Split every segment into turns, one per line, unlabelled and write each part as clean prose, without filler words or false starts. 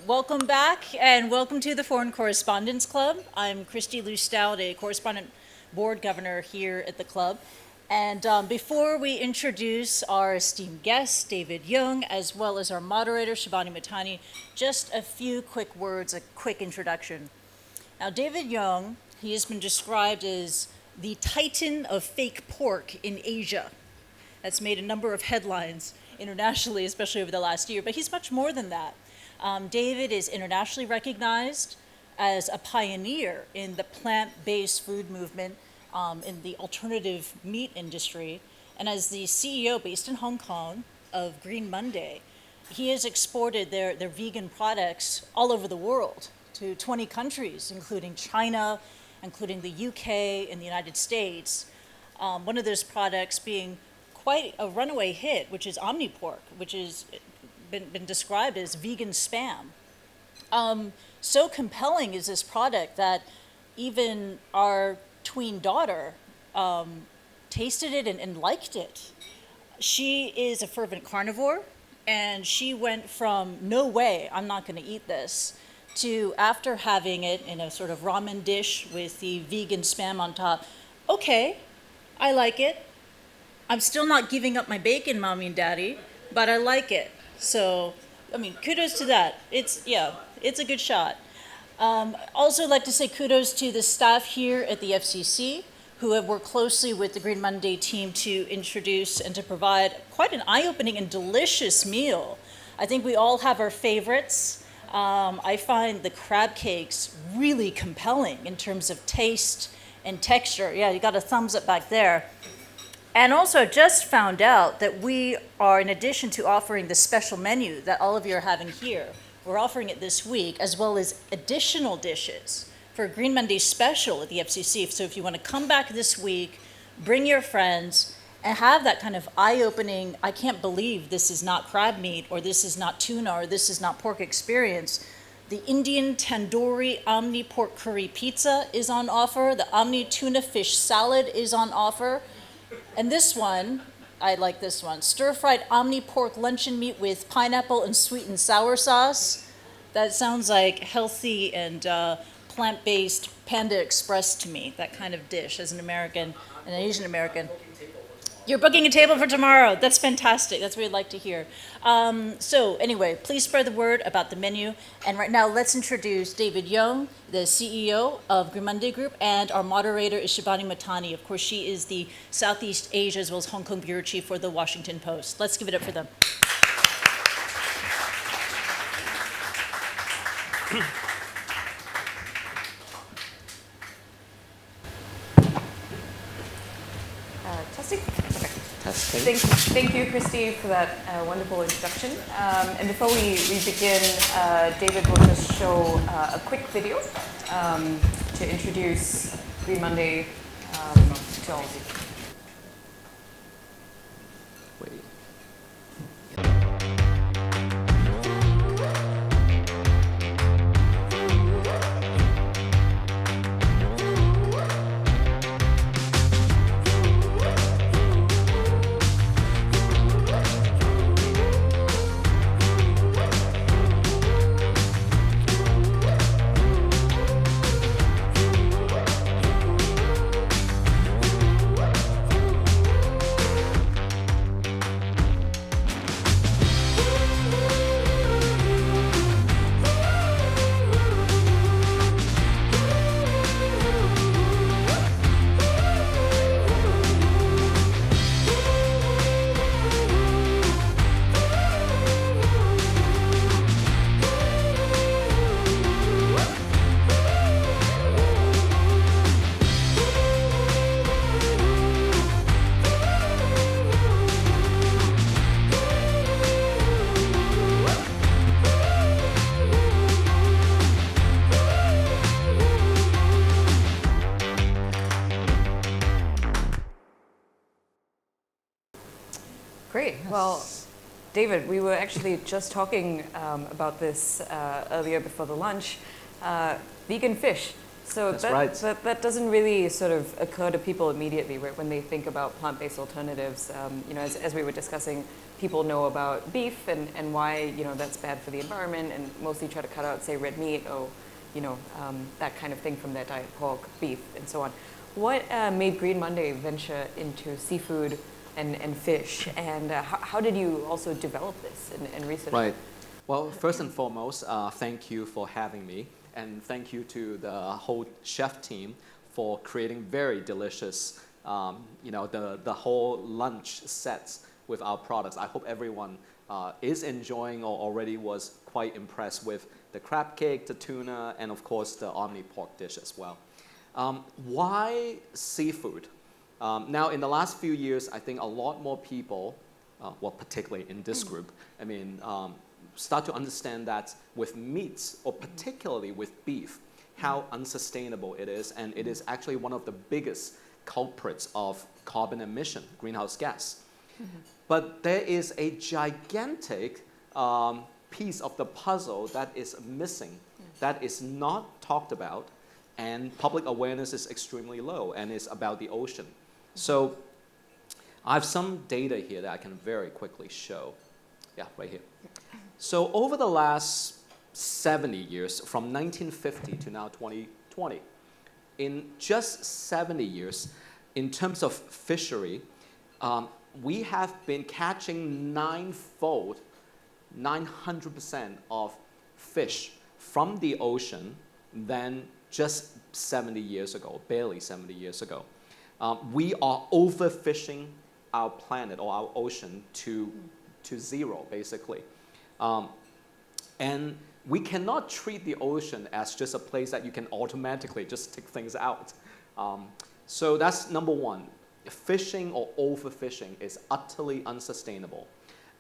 welcome back and welcome to the Foreign Correspondents Club. I'm Christy Lou Stout, a correspondent board governor here at the club. And before we introduce our esteemed guest, David Yeung, as well as our moderator, Shivani Matani, just a few quick words, a quick introduction. Now, David Yeung, he has been described as the titan of fake pork in Asia. That's made a number of headlines internationally, especially over the last year, but he's much more than that. David is internationally recognized as a pioneer in the plant-based food movement in the alternative meat industry. And as the CEO based in Hong Kong of Green Monday, he has exported their vegan products all over the world to 20 countries, including China, including the UK and the United States. One of those products being quite a runaway hit, which is OmniPork, which has been described as vegan spam. So compelling is this product that even our tween daughter tasted it and liked it. She is a fervent carnivore, and she went from, no way, I'm not gonna eat this, to after having it in a sort of ramen dish with the vegan spam on top, okay, I like it. I'm still not giving up my bacon, mommy and daddy, but I like it. So, I mean, kudos to that. It's a good shot. Also like to say kudos to the staff here at the FCC who have worked closely with the Green Monday team to introduce and to provide quite an eye-opening and delicious meal. I think we all have our favorites. I find the crab cakes really compelling in terms of taste and texture. Yeah, you got a thumbs up back there. And also just found out that we are, in addition to offering the special menu that all of you are having here, we're offering it this week, as well as additional dishes for Green Monday special at the FCC. So if you want to come back this week, bring your friends, and have that kind of eye-opening, I can't believe this is not crab meat, or this is not tuna, or this is not pork experience. The Indian tandoori OmniPork curry pizza is on offer. The Omni tuna fish salad is on offer. And this one, I like this one, stir-fried OmniPork luncheon meat with pineapple and sweet and sour sauce. That sounds like healthy and plant-based Panda Express to me, that kind of dish as an American, an Asian American. You're booking a table for tomorrow. That's fantastic. That's what we'd like to hear. So anyway, please spread the word about the menu. And right now, let's introduce David Yeung, the CEO of Green Monday Group, and our moderator is Shivani Matani. Of course, she is the Southeast Asia as well as Hong Kong bureau chief for the Washington Post. Let's give it up for them.
Testing? Okay.
Testing.
Thank you, Christy, for that wonderful introduction. And before we begin, David will just show a quick video to introduce Green Monday to all of you.
Wait.
Great. Well, David, we were actually just talking about this earlier before the lunch. Vegan fish. So that doesn't really sort of occur to people immediately, right, when they think about plant-based alternatives. You know, as we were discussing, people know about beef and why, that's bad for the environment, and mostly try to cut out, say, red meat or, that kind of thing from their diet, pork, beef, and so on. What made Green Monday venture into seafood and fish, and how did you also develop this and research?
Right. Well, first and foremost, thank you for having me, and thank you to the whole chef team for creating very delicious, the whole lunch sets with our products. I hope everyone is enjoying or already was quite impressed with the crab cake, the tuna, and of course the OmniPork dish as well. Why seafood? Now, in the last few years, I think a lot more people, particularly in this group, start to understand that with meats, or particularly with beef, how unsustainable it is, and it is actually one of the biggest culprits of carbon emission, greenhouse gas. But there is a gigantic piece of the puzzle that is missing, that is not talked about, and public awareness is extremely low, and it's about the ocean. So I have some data here that I can very quickly show. Yeah, right here. So over the last 70 years, from 1950 to now 2020, in just 70 years, in terms of fishery, we have been catching 900% of fish from the ocean than just 70 years ago, barely 70 years ago. We are overfishing our planet or our ocean to zero, basically. And we cannot treat the ocean as just a place that you can automatically just take things out. So that's number one. Fishing or overfishing is utterly unsustainable.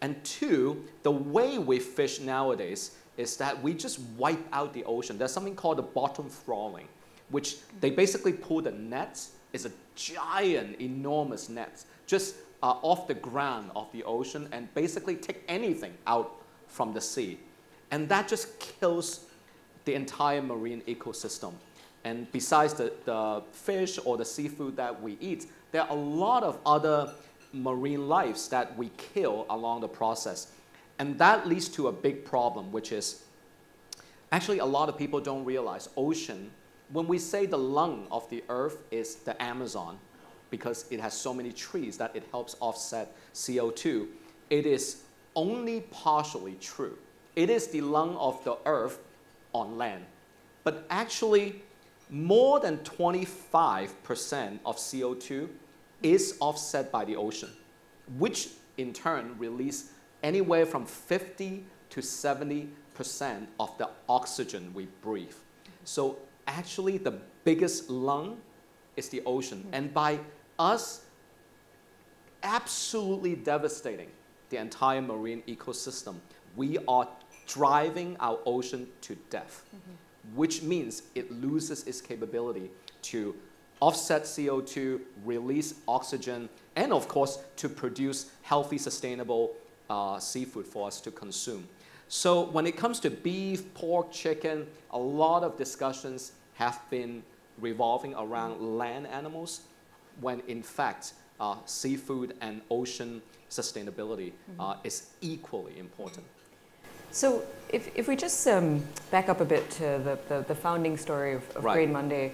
And two, the way we fish nowadays is that we just wipe out the ocean. There's something called the bottom trawling, which they basically pull the nets. It's a giant, enormous net, just off the ground of the ocean, and basically take anything out from the sea. And that just kills the entire marine ecosystem. And besides the fish or the seafood that we eat, there are a lot of other marine lives that we kill along the process. And that leads to a big problem, which is actually a lot of people don't realize ocean, when we say the lung of the earth is the Amazon, because it has so many trees that it helps offset CO2, it is only partially true. It is the lung of the earth on land. But actually, more than 25% of CO2 is offset by the ocean, which in turn release anywhere from 50 to 70% of the oxygen we breathe. So actually, the biggest lung is the ocean. And by us absolutely devastating the entire marine ecosystem, we are driving our ocean to death, which means it loses its capability to offset CO2, release oxygen, and of course, to produce healthy, sustainable seafood for us to consume. So when it comes to beef, pork, chicken, a lot of discussions have been revolving around land animals, when in fact, seafood and ocean sustainability is equally important.
So if we just back up a bit to the founding story of
Right.
Green Monday,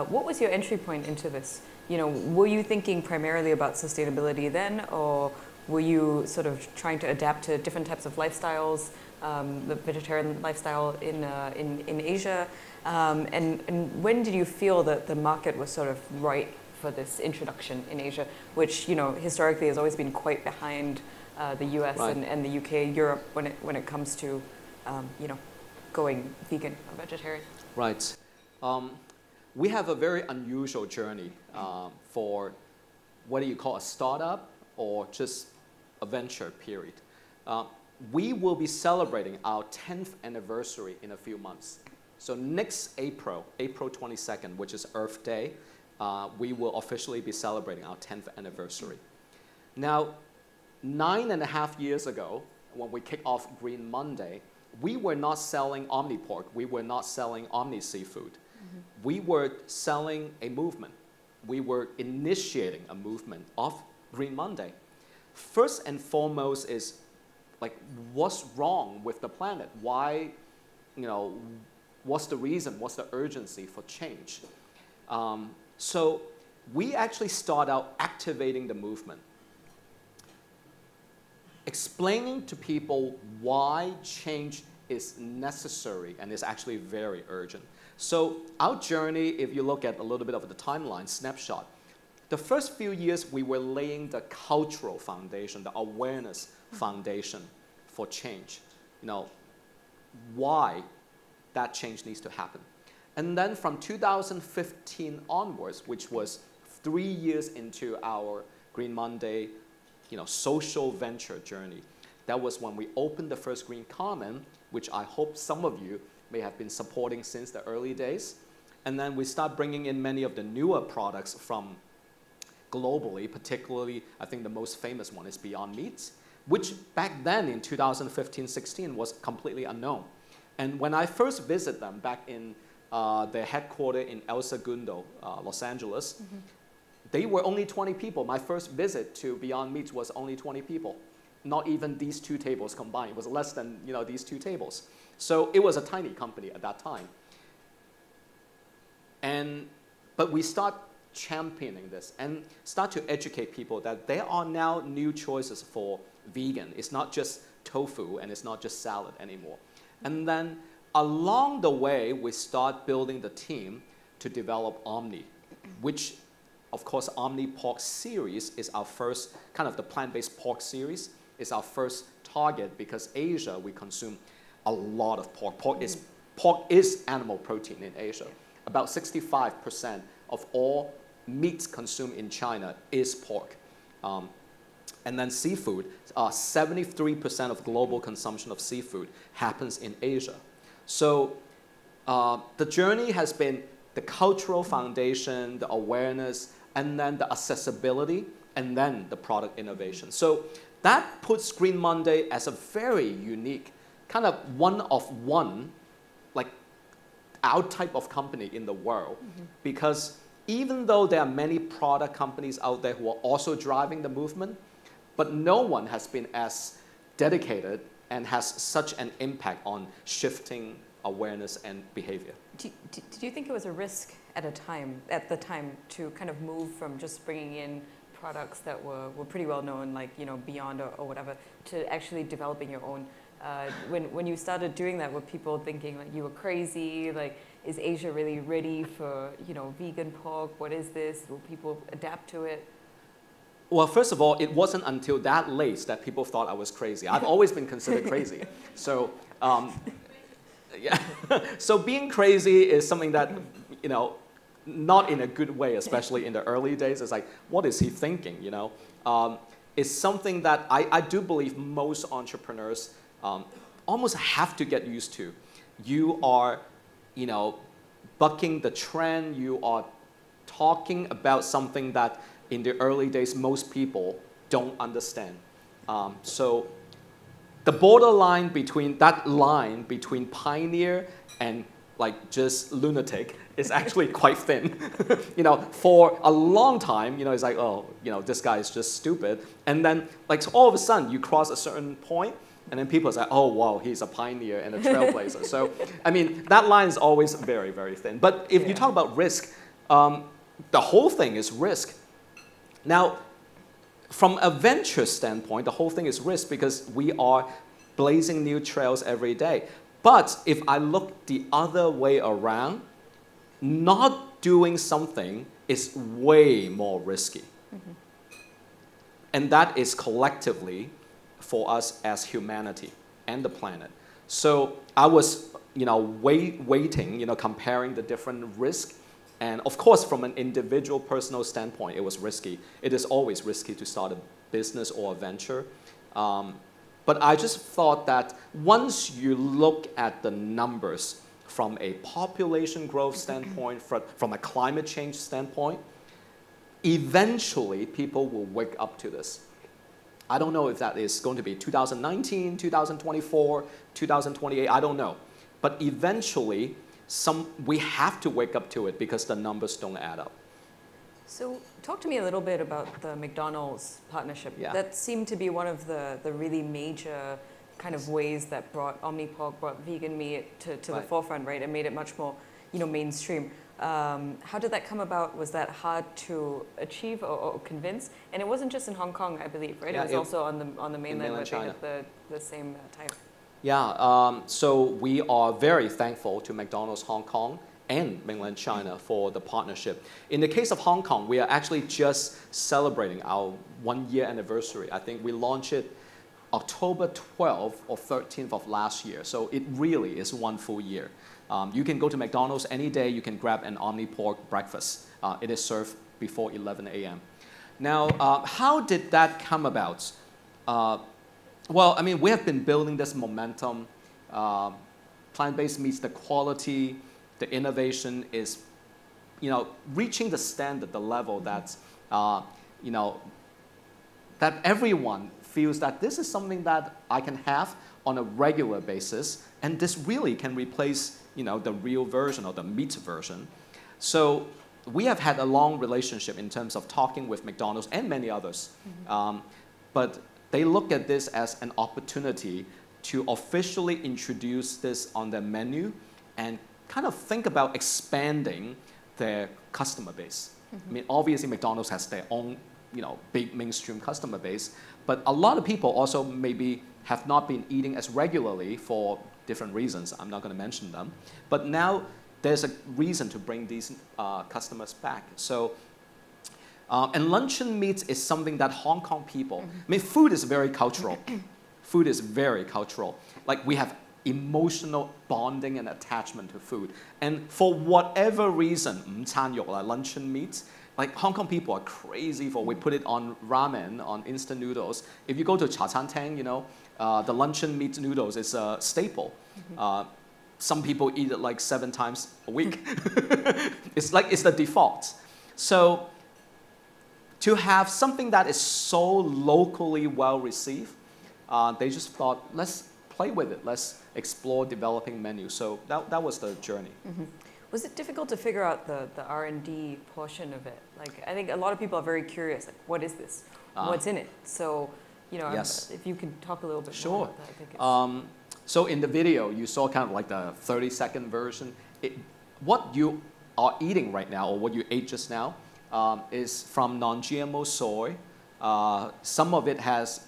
what was your entry point into this? Were you thinking primarily about sustainability then, or were you sort of trying to adapt to different types of lifestyles, the vegetarian lifestyle in Asia? And when did you feel that the market was sort of right for this introduction in Asia, which historically has always been quite behind the U.S.
Right.
and the U.K., Europe when it comes to going vegan or vegetarian?
Right. We have a very unusual journey for whether you call a startup or just a venture period. We will be celebrating our 10th anniversary in a few months. So next April 22nd, which is Earth Day, we will officially be celebrating our 10th anniversary. Now, 9.5 years ago, when we kicked off Green Monday, we were not selling OmniPork. We were not selling Omni Seafood. We were selling a movement. We were initiating a movement of Green Monday. First and foremost is like, what's wrong with the planet? Why, what's the reason? What's the urgency for change? So we actually start out activating the movement, explaining to people why change is necessary and is actually very urgent. So our journey, if you look at a little bit of the timeline snapshot, the first few years we were laying the cultural foundation, the awareness foundation for change. Why that change needs to happen. And then from 2015 onwards, which was 3 years into our Green Monday, social venture journey, that was when we opened the first Green Common, which I hope some of you may have been supporting since the early days. And then we start bringing in many of the newer products from globally, particularly, I think the most famous one is Beyond Meat, which back then in 2015-16 was completely unknown. And when I first visited them back in their headquarters in El Segundo, Los Angeles, they were only 20 people. My first visit to Beyond Meat was only 20 people. Not even these two tables combined. It was less than these two tables. So it was a tiny company at that time. But we start championing this and start to educate people that there are now new choices for vegan. It's not just tofu and it's not just salad anymore. And then along the way, we start building the team to develop Omni, which of course OmniPork series is our first, kind of the plant-based pork series, is our first target because Asia, we consume a lot of pork. Pork is animal protein in Asia. About 65% of all meat consumed in China is pork. And then seafood, 73% of global consumption of seafood happens in Asia. So the journey has been the cultural foundation, the awareness, and then the accessibility, and then the product innovation. So that puts Green Monday as a very unique, kind of one of one, like our type of company in the world. Because even though there are many product companies out there who are also driving the movement, but no one has been as dedicated and has such an impact on shifting awareness and behavior.
Did you think it was a risk at the time to kind of move from just bringing in products that were pretty well known, like Beyond or whatever, to actually developing your own? When you started doing that, were people thinking like you were crazy? Like, is Asia really ready for vegan pork? What is this? Will people adapt to it?
Well, first of all, it wasn't until that late that people thought I was crazy. I've always been considered crazy. So, yeah. So being crazy is something that, not in a good way, especially in the early days. It's like, what is he thinking, It's something that I do believe most entrepreneurs almost have to get used to. You are, bucking the trend. You are talking about something that in the early days, most people don't understand. So the borderline between that line between pioneer and like just lunatic is actually quite thin. For a long time, it's like, oh, this guy is just stupid. And then like all of a sudden you cross a certain point and then people say, oh, wow, he's a pioneer and a trailblazer. So, I mean, that line is always very, very thin. But if you talk about risk, the whole thing is risk. Now, from a venture standpoint, the whole thing is risk because we are blazing new trails every day. But if I look the other way around, not doing something is way more risky. And that is collectively for us as humanity and the planet. So I was, waiting, comparing the different risks. And of course, from an individual personal standpoint, it was risky. It is always risky to start a business or a venture. But I just thought that once you look at the numbers from a population growth standpoint, from a climate change standpoint, eventually people will wake up to this. I don't know if that is going to be 2019, 2024, 2028, I don't know. But eventually, we have to wake up to it because the numbers don't add up.
So talk to me a little bit about the McDonald's partnership.
Yeah.
That seemed to be one of the really major kind of ways that OmniPork brought vegan meat to the
Right.
forefront, right? And made it much more, mainstream. How did that come about? Was that hard to achieve or convince? And it wasn't just in Hong Kong, I believe, right?
Yeah,
it was also on the mainland
mainland
where
China.
they had the same type.
Yeah, so we are very thankful to McDonald's Hong Kong and mainland China for the partnership. In the case of Hong Kong, we are actually just celebrating our 1-year anniversary. I think we launched it October 12th or 13th of last year. So it really is 1 full year. You can go to McDonald's any day, you can grab an OmniPork breakfast. It is served before 11 a.m. Now, how did that come about? Well, I mean, we have been building this momentum. Plant-based meats, the quality, the innovation is, reaching the standard, the level that, that everyone feels that this is something that I can have on a regular basis, and this really can replace, the real version or the meat version. So we have had a long relationship in terms of talking with McDonald's and many others, but they look at this as an opportunity to officially introduce this on their menu and kind of think about expanding their customer base. I mean, obviously McDonald's has their own, big mainstream customer base, but a lot of people also maybe have not been eating as regularly for different reasons. I'm not going to mention them, but now there's a reason to bring these customers back. So, and luncheon meats is something that Hong Kong people, I mean, food is very cultural. Food is very cultural. Like, we have emotional bonding and attachment to food. And for whatever reason, 午餐肉, like luncheon meats, like Hong Kong people are crazy for, we put it on ramen, on instant noodles. If you go to Cha Chan Tang, the luncheon meat noodles is a staple. Some people eat it like 7 times a week. It's the default. So to have something that is so locally well received, they just thought, let's play with it. Let's explore developing menus. So that was the journey.
Was it difficult to figure out the R&D portion of it? Like, I think a lot of people are very curious, like, what is this? What's in it? So,
Yes.
if you can talk a little bit
Sure.
more about that, I think it's...
So in the video, you saw kind of like the 30-second version. What you are eating right now, or what you ate just now, is from non-GMO soy. Some of it has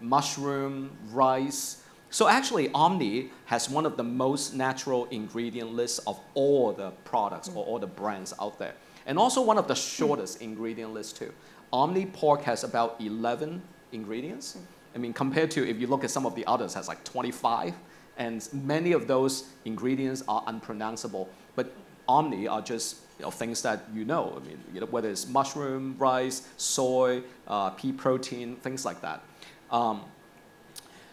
mushroom, rice. So actually, Omni has one of the most natural ingredient lists of all the products or all the brands out there. And also one of the shortest ingredient lists too. OmniPork has about 11 ingredients. I mean, compared to if you look at some of the others, has like 25. And many of those ingredients are unpronounceable. But Omni are just things that I mean, whether it's mushroom, rice, soy, pea protein, things like that.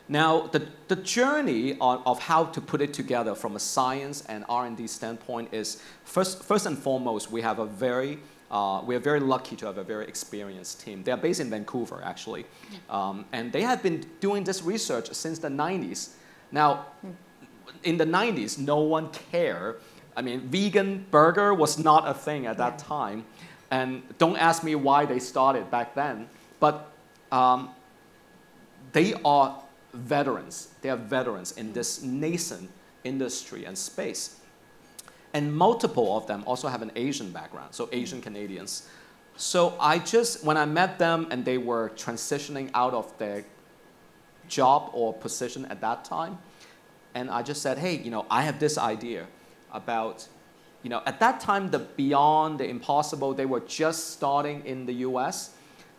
Now, the journey of how to put it together from a science and R&D standpoint is, first and foremost, we are very lucky to have a very experienced team. They are based in Vancouver, actually. And they have been doing this research since the 90s. Now, in the 90s, no one cared. I mean, vegan burger was not a thing at that time. And don't ask me why they started back then. But they are veterans. They are veterans in this nascent industry and space. And multiple of them also have an Asian background, so Asian Canadians. So when I met them and they were transitioning out of their job or position at that time, and I just said, hey, I have this idea about, at that time, the beyond, the impossible, they were just starting in the US.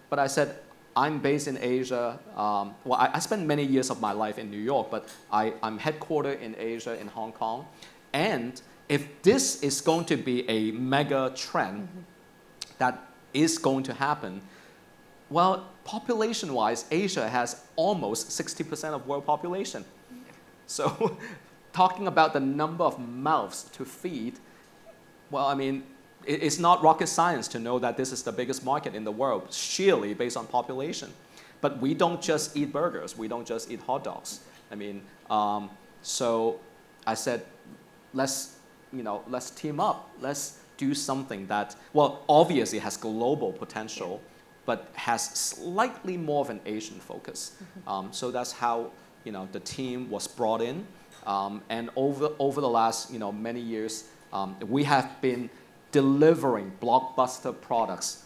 But I said, I'm based in Asia. Well, I spent many years of my life in New York, but I'm headquartered in Asia, in Hong Kong. And if this is going to be a mega trend that is going to happen, well, population-wise, Asia has almost 60% of world population. So talking about the number of mouths to feed, well, I mean, it's not rocket science to know that this is the biggest market in the world, sheerly based on population. But we don't just eat burgers. We don't just eat hot dogs. I mean, so I said, let's team up. Let's do something that, well, obviously has global potential, but has slightly more of an Asian focus. So that's how the team was brought in, and over the last many years, we have been delivering blockbuster products,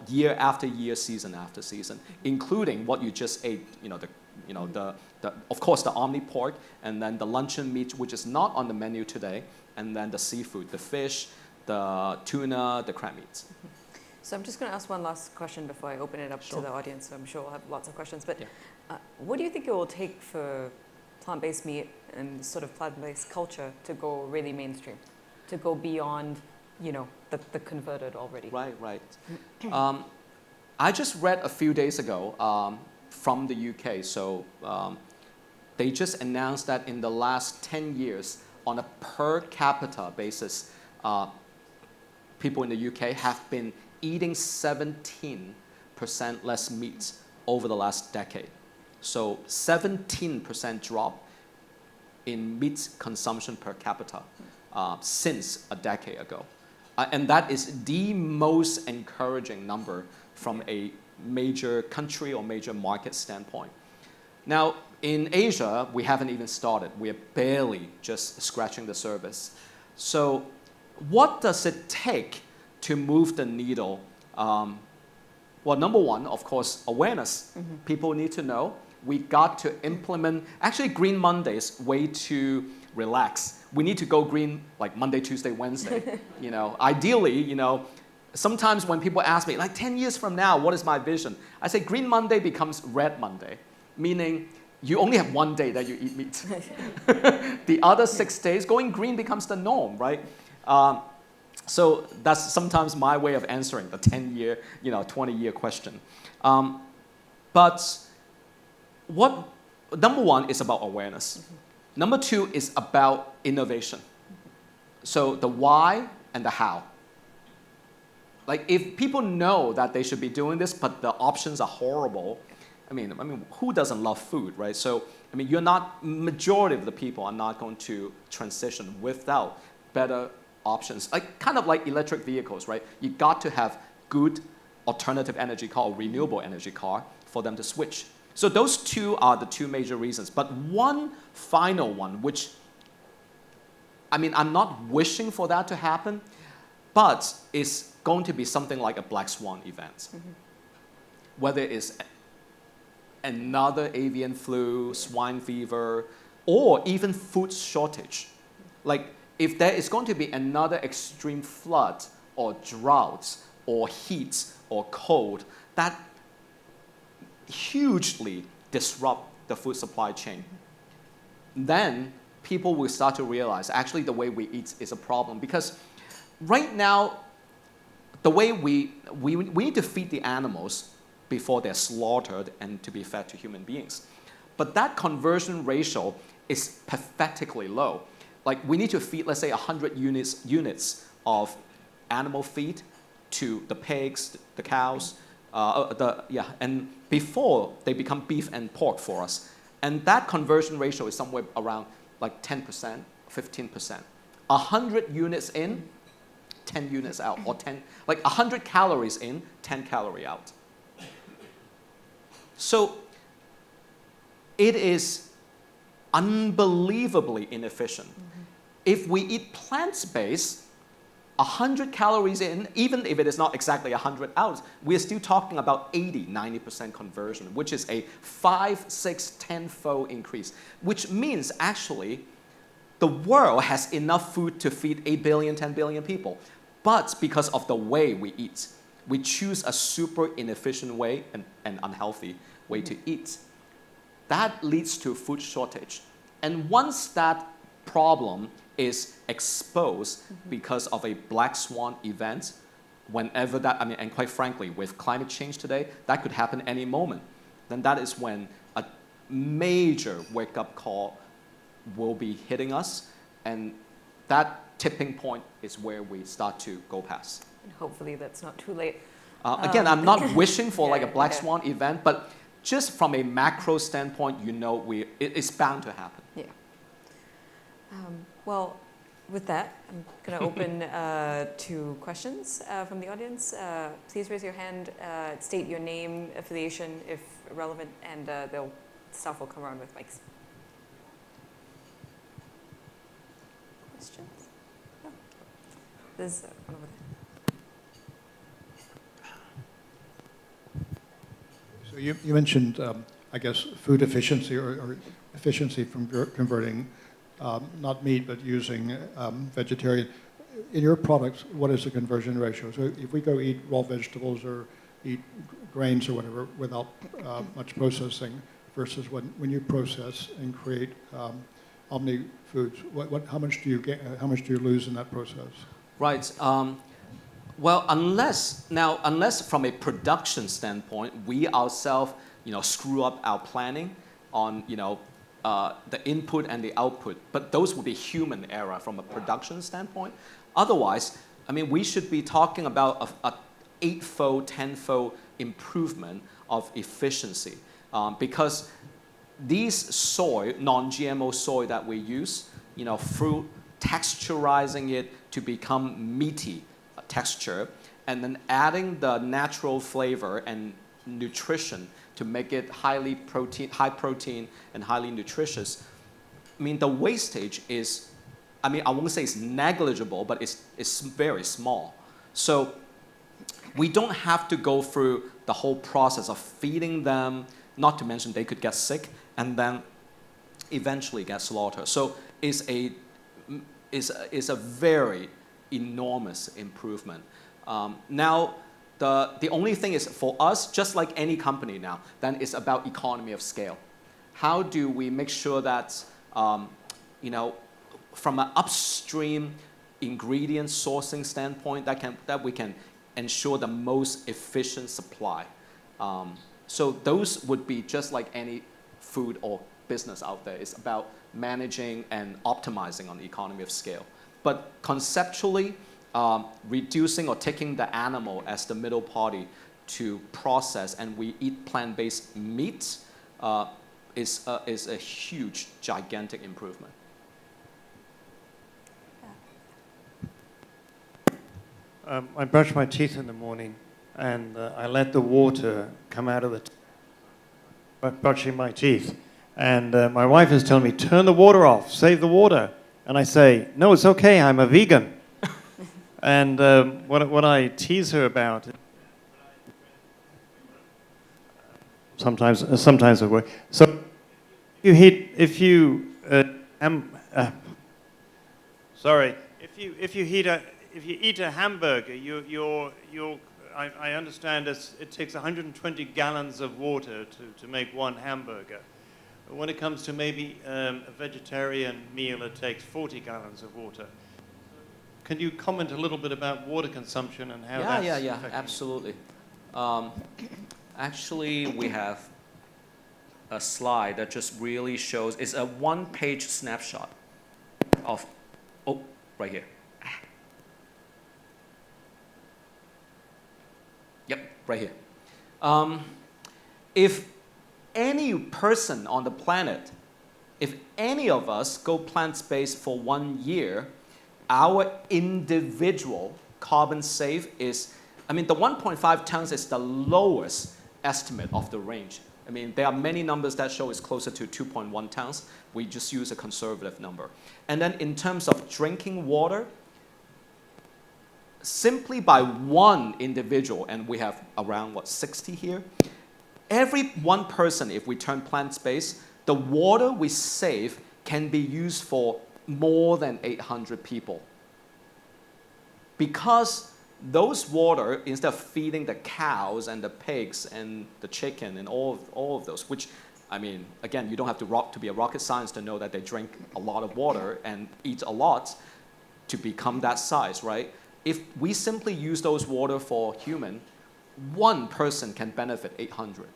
year after year, season after season, including what you just ate, of course the OmniPork, and then the luncheon meat, which is not on the menu today, and then the seafood, the fish, the tuna, the crab meats.
So I'm just going to ask one last question before I open it up to the audience. So I'm sure we'll have lots of questions. But what do you think it will take for plant-based meat and sort of plant-based culture to go really mainstream, to go beyond, the converted already?
Right. I just read a few days ago from the UK. So they just announced that in the last 10 years, on a per capita basis, people in the UK have been eating 17% less meat over the last decade. So 17% drop in meat consumption per capita since a decade ago. And that is the most encouraging number from a major country or major market standpoint. Now, in Asia, we haven't even started. We're barely just scratching the surface. So what does it take to move the needle? Well, number one, of course, awareness. People need to know. We got to implement, actually Green Mondays, way too relaxed. We need to go green like Monday, Tuesday, Wednesday. Ideally, sometimes when people ask me, like 10 years from now, what is my vision? I say Green Monday becomes Red Monday, meaning you only have one day that you eat meat. The other 6 days, going green becomes the norm, right? So that's sometimes my way of answering the 10-year, 20-year question. But number one is about awareness. Number two is about innovation. So the why and the how. Like if people know that they should be doing this, but the options are horrible, I mean, who doesn't love food, right? So, majority of the people are not going to transition without better options. Kind of like electric vehicles, right? You got to have good alternative energy car or renewable energy car for them to switch. So those two are the two major reasons. But one final one, which, I'm not wishing for that to happen, but it's going to be something like a black swan event. Whether it's another avian flu, swine fever, or even food shortage. Like if there is going to be another extreme flood or drought or heat or cold, that hugely disrupt the food supply chain. Then people will start to realize actually the way we eat is a problem, because right now the way we need to feed the animals before they're slaughtered and to be fed to human beings. But that conversion ratio is pathetically low. Like we need to feed, let's say, 100 units of animal feed to the pigs, the cows, and before they become beef and pork for us. And that conversion ratio is somewhere around like 10%, 15%. 100 units in, 10 units out, or 100 calories in, 10 calories out. So it is unbelievably inefficient. If we eat plant-based, 100 calories in, even if it is not exactly 100 out, we're still talking about 80, 90% conversion, which is a 5, 6, 10-fold increase, which means actually the world has enough food to feed 8 billion, 10 billion people. But because of the way we eat, we choose a super inefficient way and unhealthy way to eat. That leads to food shortage. And once that problem is exposed because of a black swan event, whenever that, and quite frankly, with climate change today, that could happen any moment, then that is when a major wake-up call will be hitting us, and that tipping point is where we start to go past.
And hopefully that's not too late.
Again, I'm not wishing for like a black swan event, but just from a macro standpoint, it's bound to happen.
Yeah. Well, with that, I'm going to open to questions from the audience. Please raise your hand, state your name, affiliation if relevant, and staff will come around with mics. Questions? No. There's one over there.
So you mentioned, I guess, food efficiency or efficiency from converting not meat but using vegetarian. In your products, what is the conversion ratio? So if we go eat raw vegetables or eat grains or whatever without much processing versus when you process and create Omni foods, how much do you get? How much do you lose in that process?
Right. Well, unless from a production standpoint, we ourselves, screw up our planning on, the input and the output, but those would be human error from a production standpoint. Otherwise, we should be talking about a 8-fold, 10-fold improvement of efficiency, because these soy, non-GMO soy that we use, through texturizing it to become meaty texture, and then adding the natural flavor and nutrition to make it high protein and highly nutritious. The wastage is, I won't say it's negligible, but it's very small. So we don't have to go through the whole process of feeding them, not to mention they could get sick and then eventually get slaughtered. So it's a very enormous improvement. Now, the only thing is for us, just like any company now, then it's about economy of scale. How do we make sure that, from an upstream ingredient sourcing standpoint, that we can ensure the most efficient supply? So those would be just like any food or business out there. It's about managing and optimizing on the economy of scale. But conceptually, reducing or taking the animal as the middle party to process, and we eat plant-based meat, is a huge, gigantic improvement.
I brush my teeth in the morning, and I let the water come out of the brushing my teeth. And my wife is telling me, turn the water off, save the water. And I say, no, it's okay, I'm a vegan. And what I tease her about, sometimes it works. So if you eat a hamburger, I understand it takes 120 gallons of water to make one hamburger. When it comes to maybe a vegetarian meal, it takes 40 gallons of water. Can you comment a little bit about water consumption and how that's affecting
absolutely. Actually, we have a slide that just really shows, it's a one-page snapshot of, right here. Yep, right here. If any person on the planet, if any of us go plant-based for 1 year, our individual carbon save is, the 1.5 tons is the lowest estimate of the range. There are many numbers that show it's closer to 2.1 tons. We just use a conservative number. And then in terms of drinking water, simply by one individual, and we have around, 60 here, every one person, if we turn plant-based, the water we save can be used for more than 800 people. Because those water, instead of feeding the cows and the pigs and the chicken and all of those, which, again, you don't have to be a rocket scientist to know that they drink a lot of water and eat a lot to become that size, right? If we simply use those water for human, one person can benefit 800.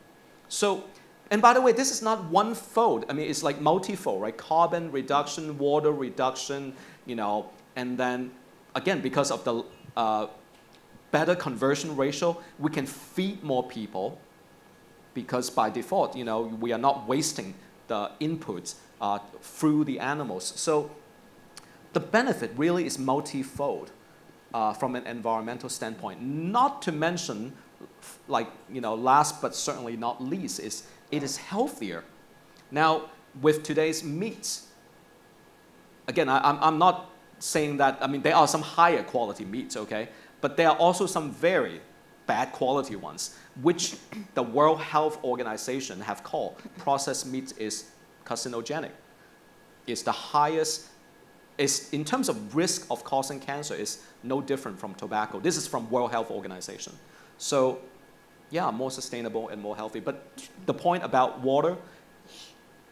So, and by the way, this is not one-fold. It's like multifold, right? Carbon reduction, water reduction, and then, again, because of the better conversion ratio, we can feed more people because by default, we are not wasting the inputs through the animals. So the benefit really is multifold from an environmental standpoint. Not to mention, like, last but certainly not least, is it is healthier. Now, with today's meats, again, I'm not saying that, there are some higher quality meats, okay? But there are also some very bad quality ones, which the World Health Organization have called processed meat is carcinogenic. It's the highest, in terms of risk of causing cancer, is no different from tobacco. This is from World Health Organization. So, yeah, more sustainable and more healthy. But the point about water,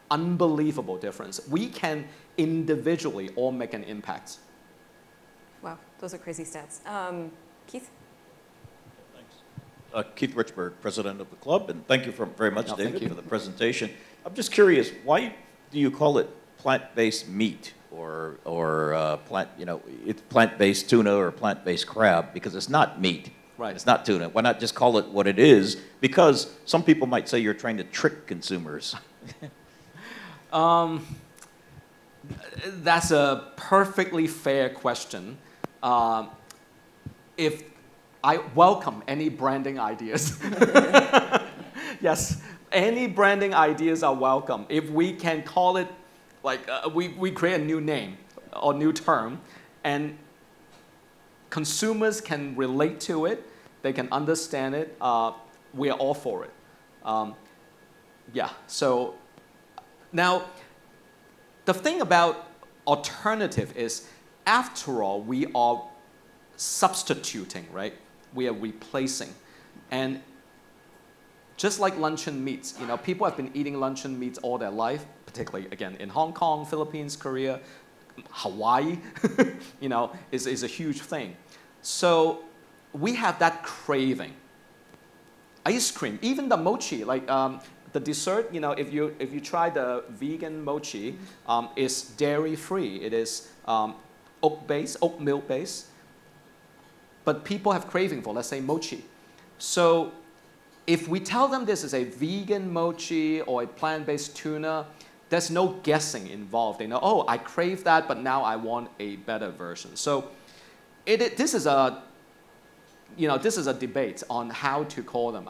unbelievable difference. We can individually all make an impact.
Wow, those are crazy stats. Keith?
Thanks. Keith Richburg, president of the club, and thank you very much,
No,
David,
thank you.
for the presentation. I'm just curious, why do you call it plant-based meat or it's plant-based tuna or plant-based crab? Because it's not meat.
Right.
It's not tuna. Why not just call it what it is? Because some people might say you're trying to trick consumers.
That's a perfectly fair question. If I welcome any branding ideas. Yes, any branding ideas are welcome. If we can call it, like, we create a new name or new term, and consumers can relate to it, they can understand it, we are all for it. Yeah, so now, the thing about alternative is, after all, we are substituting, right? We are replacing. And just like luncheon meats, people have been eating luncheon meats all their life, particularly, again, in Hong Kong, Philippines, Korea, Hawaii, is a huge thing. So we have that craving. Ice cream, even the mochi, like the dessert, if you try the vegan mochi, is dairy-free. It is oat milk based. But people have craving for, let's say, mochi. So if we tell them this is a vegan mochi or a plant-based tuna, there's no guessing involved. They know, oh, I crave that, but now I want a better version. So this is a debate on how to call them.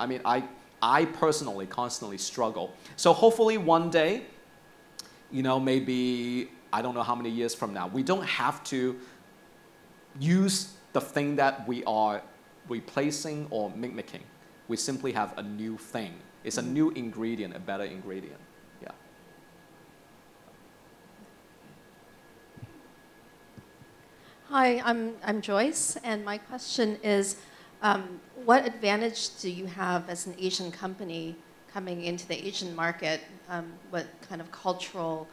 I personally constantly struggle. So hopefully one day, maybe, I don't know how many years from now, we don't have to use the thing that we are replacing or mimicking. We simply have a new thing. It's a new ingredient, a better ingredient. Yeah.
Hi, I'm Joyce, and my question is, what advantage do you have as an Asian company coming into the Asian market? What kind of cultural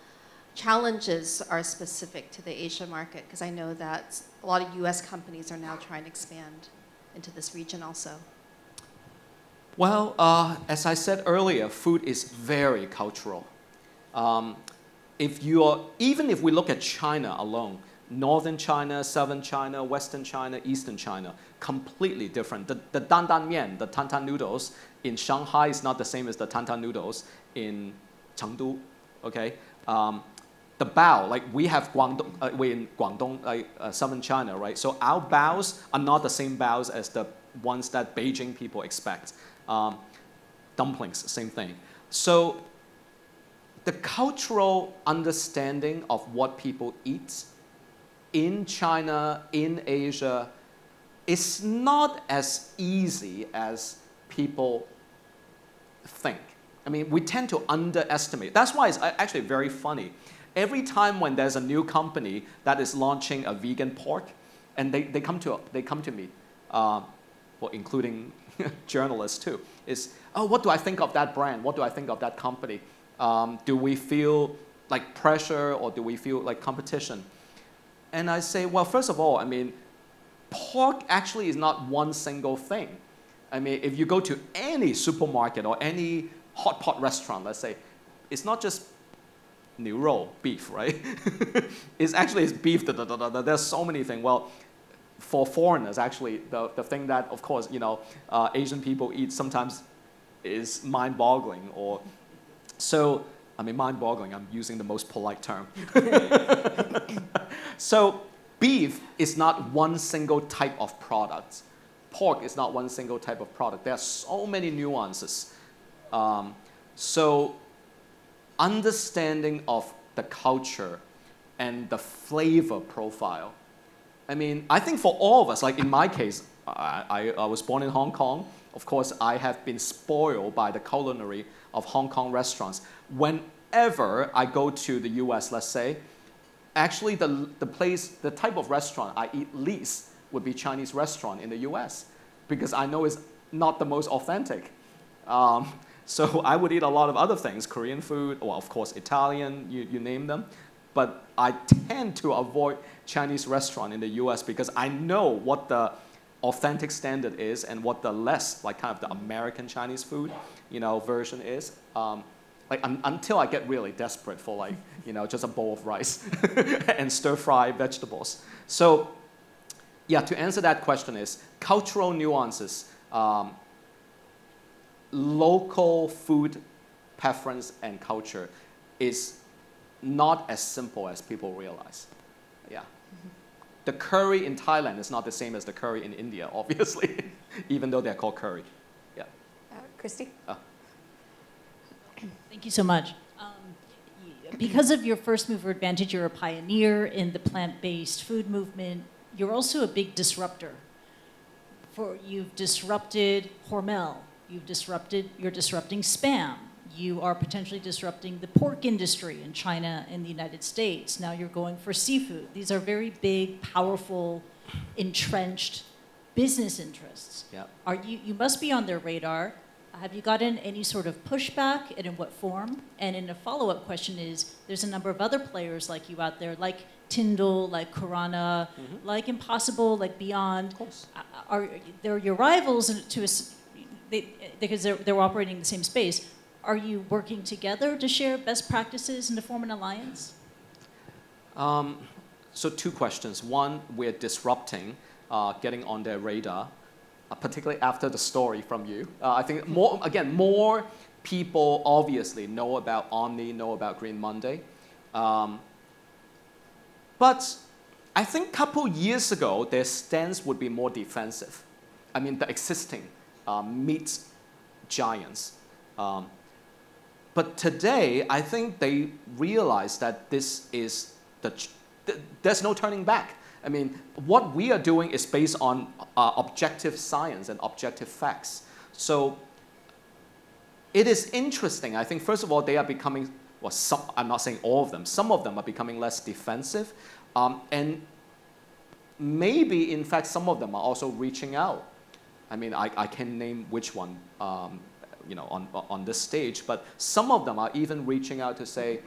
challenges are specific to the Asia market? Because I know that a lot of US companies are now trying to expand into this region also.
Well, as I said earlier, food is very cultural. Even if we look at China alone, Northern China, Southern China, Western China, Eastern China, completely different. The dan dan mian, the tantan noodles in Shanghai is not the same as the tantan noodles in Chengdu, okay? The bao, like we have we're in Guangdong, Southern China, right? So our baos are not the same baos as the ones that Beijing people expect. Dumplings, same thing. So the cultural understanding of what people eat in China, in Asia, is not as easy as people think. We tend to underestimate. That's why it's actually very funny. Every time when there's a new company that is launching a vegan pork, and they come to me, well, including journalists too, is, oh, what do I think of that brand? What do I think of that company? Do we feel like pressure or do we feel like competition? And I say, well, first of all, pork actually is not one single thing. If you go to any supermarket or any hot pot restaurant, let's say, it's not just 牛肉, beef, right? It's beef. There's so many things. Well, for foreigners, actually, the thing that, of course, Asian people eat sometimes is mind-boggling. So I mean, mind-boggling. I'm using the most polite term. So beef is not one single type of product. Pork is not one single type of product. There are so many nuances. So understanding of the culture and the flavor profile. I mean, I think for all of us, like in my case, I was born in Hong Kong. Of course, I have been spoiled by the culinary of Hong Kong restaurants. Whenever I go to the US, let's say, actually the type of restaurant I eat least would be Chinese restaurant in the US because I know it's not the most authentic. So I would eat a lot of other things, Korean food, or of course Italian, you name them. But I tend to avoid Chinese restaurant in the US because I know what the authentic standard is and what the less, like kind of the American Chinese food, version is. Until I get really desperate for like, just a bowl of rice and stir-fry vegetables. So yeah, to answer that question is cultural nuances, local food preference and culture is not as simple as people realize. Yeah. The curry in Thailand is not the same as the curry in India, obviously, even though they're called curry. Yeah.
Christy?
Thank you so much. Because of your first mover advantage, you're a pioneer in the plant-based food movement. You're also a big disruptor. You've disrupted Hormel. You're disrupting Spam. You are potentially disrupting the pork industry in China and the United States. Now you're going for seafood. These are very big, powerful, entrenched business interests.
Yeah.
You must be on their radar. Have you gotten any sort of pushback, and in what form? And in a follow-up question is, there's a number of other players like you out there, like Tyndall, like Corona, like Impossible, like Beyond.
Of course.
They're your rivals because they're operating in the same space. Are you working together to share best practices and to form an alliance?
So two questions. One, we're disrupting, getting on their radar, particularly after the story from you. I think more people obviously know about Omni, know about Green Monday. But I think a couple years ago, their stance would be more defensive. I mean, the existing meat giants. But today, I think they realize that this is there's no turning back. I mean, what we are doing is based on objective science and objective facts. So it is interesting. I think, first of all, they are becoming, I'm not saying all of them, some of them are becoming less defensive. And maybe, in fact, some of them are also reaching out. I mean, I can name which one, on this stage, but some of them are even reaching out to say,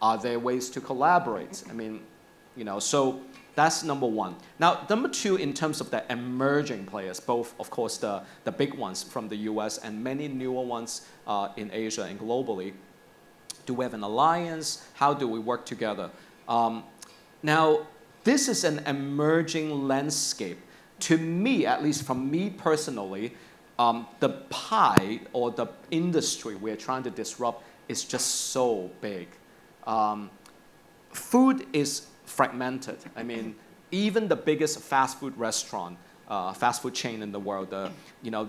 are there ways to collaborate? I mean, so that's number one. Now, number two, in terms of the emerging players, both, of course, the big ones from the US and many newer ones in Asia and globally, do we have an alliance? How do we work together? Now, this is an emerging landscape. To me, at least from me personally, the pie or the industry we're trying to disrupt is just so big. Food is fragmented. I mean, even the biggest fast food restaurant, fast food chain in the world,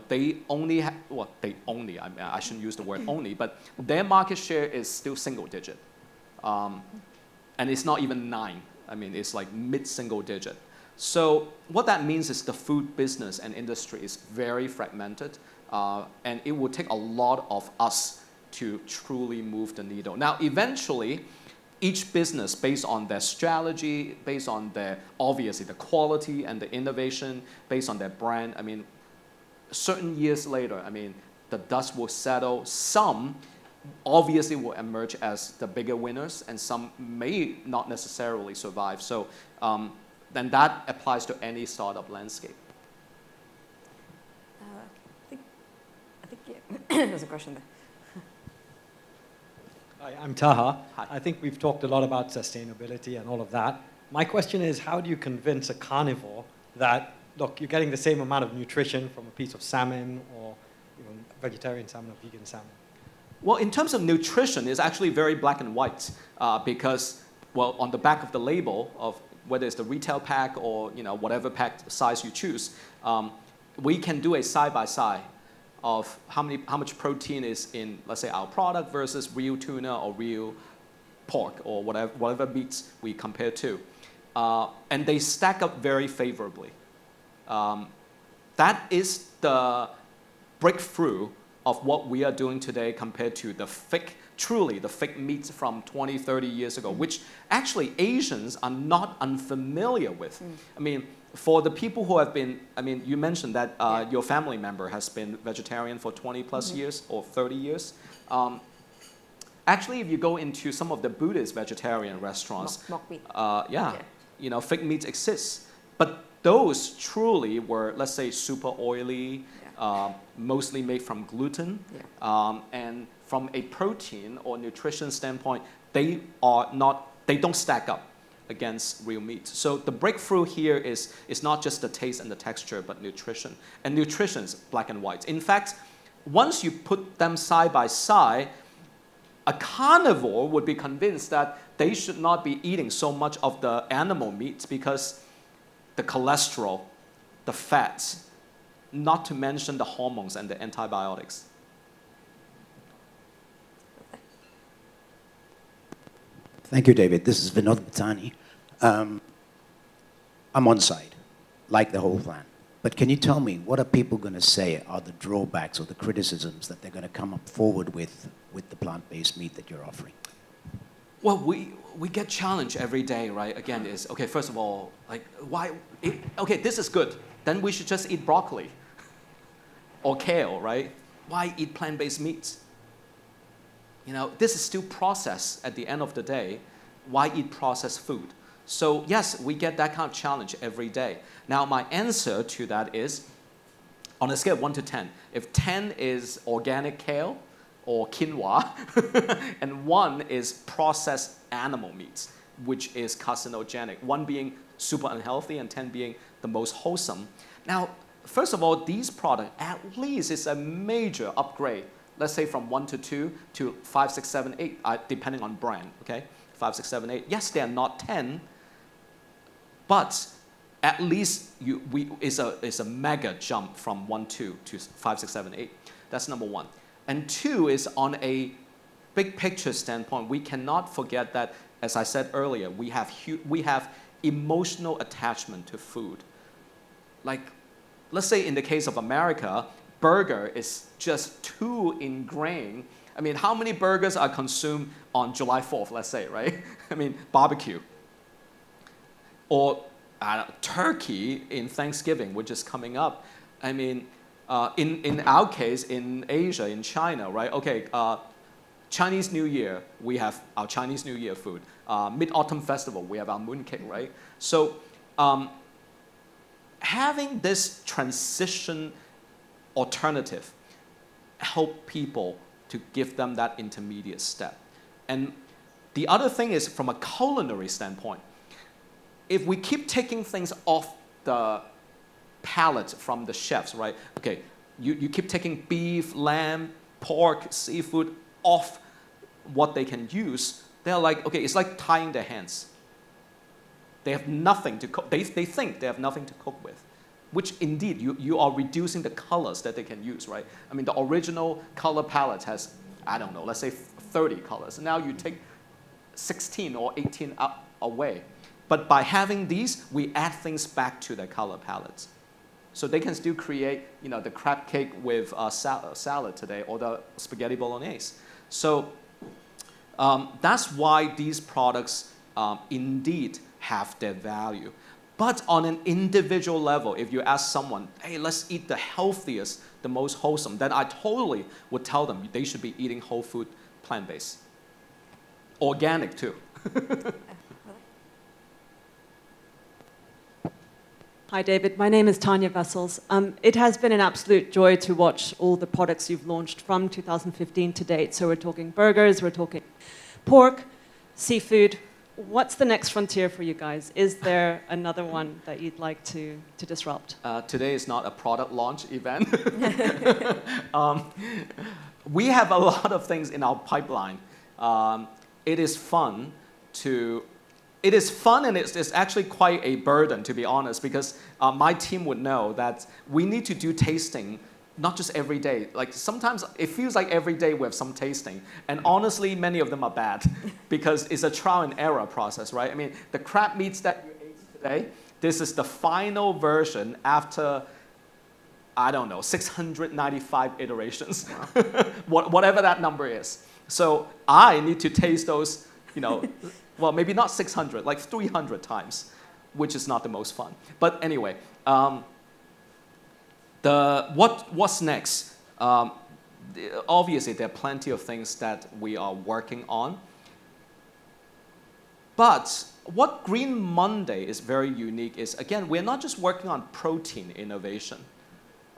they only have, I shouldn't use the word only, but their market share is still single digit. And it's not even 9. I mean, it's like mid-single digit. So what that means is the food business and industry is very fragmented, and it will take a lot of us to truly move the needle. Now, eventually, each business, based on their strategy, based on their, obviously, the quality and the innovation, based on their brand, I mean, certain years later, I mean, the dust will settle. Some obviously will emerge as the bigger winners, and some may not necessarily survive. So then that applies to any startup landscape.
I think there's a question there.
Hi, I'm Taha.
Hi.
I think we've talked a lot about sustainability and all of that. My question is, how do you convince a carnivore that, look, you're getting the same amount of nutrition from a piece of salmon or vegetarian salmon or vegan salmon?
Well, in terms of nutrition, it's actually very black and white because, well, on the back of the label of whether it's the retail pack or whatever pack size you choose, we can do a side-by-side of how much protein is in, let's say, our product versus real tuna or real pork or whatever meats we compare to. And they stack up very favorably. That is the breakthrough of what we are doing today compared to the truly the fake meats from 20, 30 years ago, which actually Asians are not unfamiliar with. I mean, for the people who have been, I mean, you mentioned that your family member has been vegetarian for 20 plus years or 30 years. Actually, if you go into some of the Buddhist vegetarian restaurants, fake meats exist. But those truly were, let's say, super oily, mostly made from gluten, and from a protein or nutrition standpoint, they don't stack up against real meat. So the breakthrough here is not just the taste and the texture, but nutrition. And nutrition is black and white. In fact, once you put them side by side, a carnivore would be convinced that they should not be eating so much of the animal meat because the cholesterol, the fats, not to mention the hormones and the antibiotics.
Thank you, David. This is Vinod Bhatani. I'm on side, like the whole plan. But can you tell me, what are people going to say are the drawbacks or the criticisms that they're going to come up forward with the plant-based meat that you're offering?
Well, we get challenged every day, right? Again, is, okay, first of all, like, why, okay, this is good. Then we should just eat broccoli or kale, right? Why eat plant-based meats? This is still processed at the end of the day. Why eat processed food? So yes, we get that kind of challenge every day. Now, my answer to that is, on a scale of 1 to 10, if 10 is organic kale or quinoa, and 1 is processed animal meats, which is carcinogenic, 1 being super unhealthy and 10 being the most wholesome. Now, first of all, these products, at least is a major upgrade. Let's say from 1 to 2 to 5, 6, 7, 8, depending on brand, okay? 5, 6, 7, 8. Yes, they are not 10, but at least it's a mega jump from 1, 2 to 5, 6, 7, 8. That's number 1. And 2 is on a big picture standpoint, we cannot forget that, as I said earlier, we have emotional attachment to food. Like, let's say in the case of America, burger is just too ingrained. I mean, how many burgers are consumed on July 4th, let's say, right? I mean, barbecue. Or turkey in Thanksgiving, which is coming up. I mean, in our case, in Asia, in China, right? Okay, Chinese New Year, we have our Chinese New Year food. Mid-Autumn Festival, we have our mooncake, right? So having this transition alternative help people to give them that intermediate step. And the other thing is, from a culinary standpoint, if we keep taking things off the palate from the chefs, right? Okay, you keep taking beef, lamb, pork, seafood off what they can use, they're like, okay, it's like tying their hands. They have nothing to cook. They think they have nothing to cook with, which indeed you are reducing the colors that they can use, right? I mean, the original color palette has, I don't know, let's say 30 colors. Now you take 16 or 18 away. But by having these, we add things back to their color palettes. So they can still create, the crab cake with salad today or the spaghetti bolognese. So that's why these products indeed have their value. But on an individual level, if you ask someone, hey, let's eat the healthiest, the most wholesome, then I totally would tell them they should be eating whole food, plant-based. Organic too.
Hi, David. My name is Tanya Vessels. It has been an absolute joy to watch all the products you've launched from 2015 to date. So we're talking burgers, we're talking pork, seafood. What's the next frontier for you guys? Is there another one that you'd like to disrupt?
Today is not a product launch event. we have a lot of things in our pipeline. It is fun and it's actually quite a burden, to be honest, because my team would know that we need to do tasting not just every day. Like sometimes it feels like every day we have some tasting. And honestly, many of them are bad because it's a trial and error process, right? I mean, the crab meats that you ate today, this is the final version after, I don't know, 695 iterations, whatever that number is. So I need to taste those, well, maybe not 600, like 300 times, which is not the most fun. But anyway, what's next? Obviously, there are plenty of things that we are working on. But what Green Monday is very unique is, again, we're not just working on protein innovation.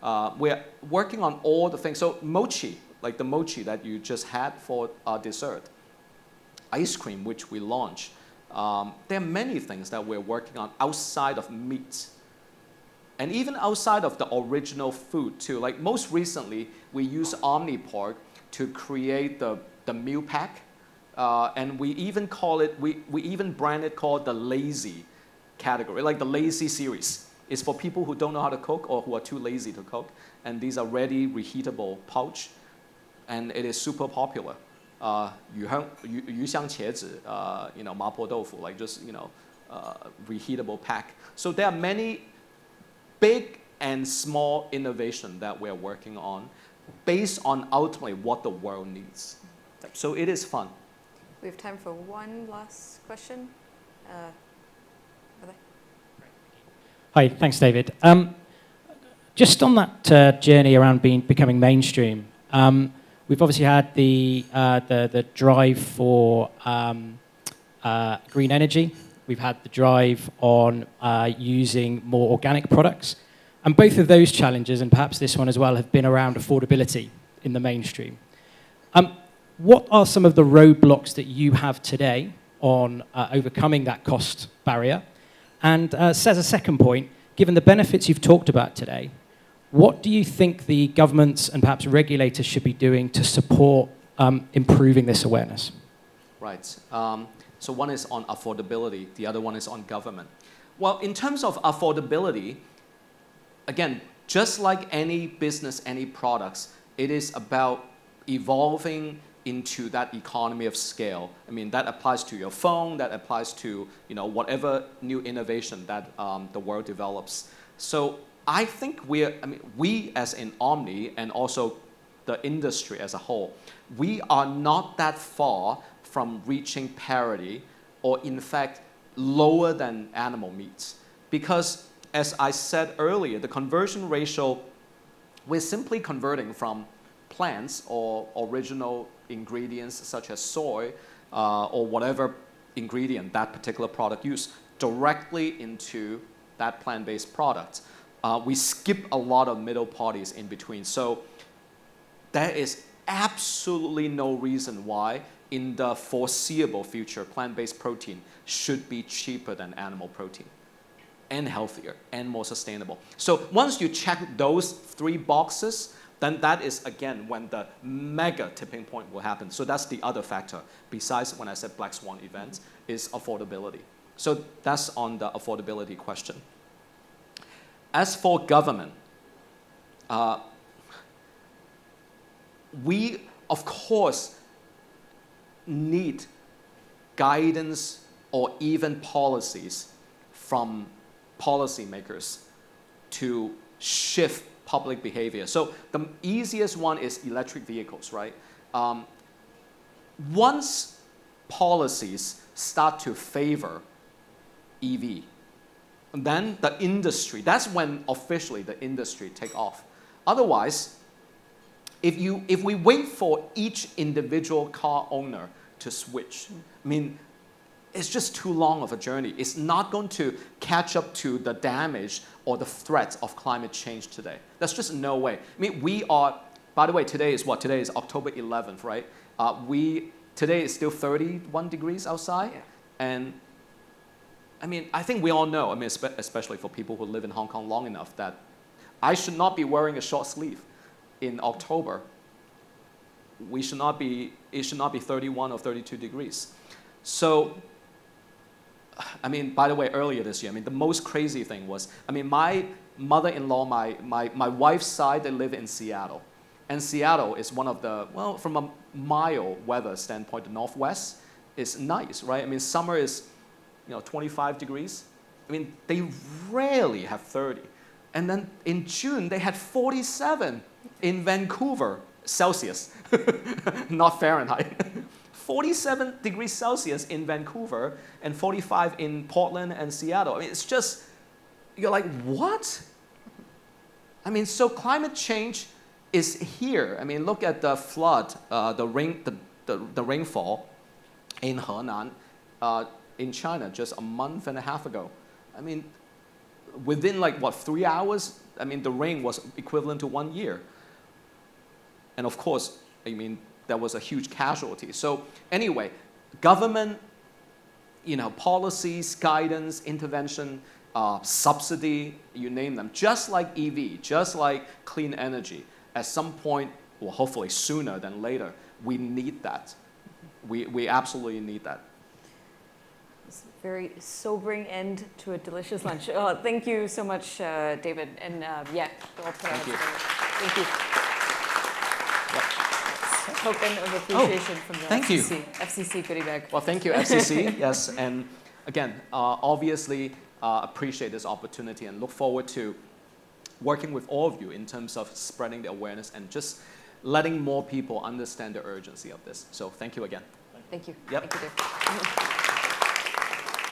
We're working on all the things. So mochi, like the mochi that you just had for dessert, ice cream, which we launched. There are many things that we're working on outside of meat. And even outside of the original food too. Like most recently, we used OmniPork to create the meal pack. And we even call it, we even brand it called the lazy category, like the lazy series. It's for people who don't know how to cook or who are too lazy to cook. And these are ready, reheatable pouch. And it is super popular. 鱼香茄子, 麻婆豆腐, like just, reheatable pack. So there are many big and small innovation that we're working on based on ultimately what the world needs. So it is fun.
We have time for one last question.
Hi, thanks, David. Just on that journey around becoming mainstream, we've obviously had the drive for green energy. We've had the drive on using more organic products. And both of those challenges, and perhaps this one as well, have been around affordability in the mainstream. What are some of the roadblocks that you have today on overcoming that cost barrier? And as a second point, given the benefits you've talked about today, what do you think the governments and perhaps regulators should be doing to support improving this awareness?
Right. So one is on affordability, the other one is on government. Well, in terms of affordability, again, just like any business, any products, it is about evolving into that economy of scale. I mean, that applies to your phone, that applies to whatever new innovation that the world develops. So I think we as in Omni and also the industry as a whole, we are not that far from reaching parity or in fact lower than animal meats. Because as I said earlier, the conversion ratio, we're simply converting from plants or original ingredients such as soy or whatever ingredient that particular product used directly into that plant-based product. We skip a lot of middle parties in between. So there is absolutely no reason why in the foreseeable future plant-based protein should be cheaper than animal protein and healthier and more sustainable. So once you check those three boxes, then that is, again, when the mega tipping point will happen. So that's the other factor, besides when I said Black Swan event, is affordability. So that's on the affordability question. As for government, we, of course, need guidance or even policies from policymakers to shift public behavior. So the easiest one is electric vehicles, right? Once policies start to favor EV, then the industry, that's when officially the industry take off. Otherwise, if we wait for each individual car owner to switch, I mean, it's just too long of a journey. It's not going to catch up to the damage or the threat of climate change today. There's just no way. I mean, we are, by the way, today is what? Today is October 11th, right? Today is still 31 degrees outside. Yeah. And I mean, I think we all know, I mean, especially for people who live in Hong Kong long enough, that I should not be wearing a short sleeve in October. it should not be 31 or 32 degrees. So, I mean, by the way, earlier this year, I mean, the most crazy thing was, I mean, my mother-in-law, my wife's side, they live in Seattle. And Seattle is one of the, well, from a mild weather standpoint, the Northwest is nice, right? I mean, summer is, 25 degrees. I mean, they rarely have 30. And then in June, they had 47 in Vancouver, Celsius, not Fahrenheit. 47 degrees Celsius in Vancouver and 45 in Portland and Seattle. I mean, it's just, you're like, what? I mean, so climate change is here. I mean, look at the flood, the rainfall in Henan, in China just a month and a half ago. I mean, within 3 hours, I mean, the rain was equivalent to 1 year. And of course, I mean, there was a huge casualty. So anyway, government, policies, guidance, intervention, subsidy, you name them, just like EV, just like clean energy, at some point, well, hopefully sooner than later, we need that. We absolutely need that.
It's a very sobering end to a delicious lunch. Thank you so much, David. And yeah, well put out. Thank you. Token of appreciation from the FCC goodie bag.
Well, thank you, FCC. Yes, and again, obviously appreciate this opportunity and look forward to working with all of you in terms of spreading the awareness and just letting more people understand the urgency of this. So thank you again.
Thank you.
Yep.
Thank you, Dave.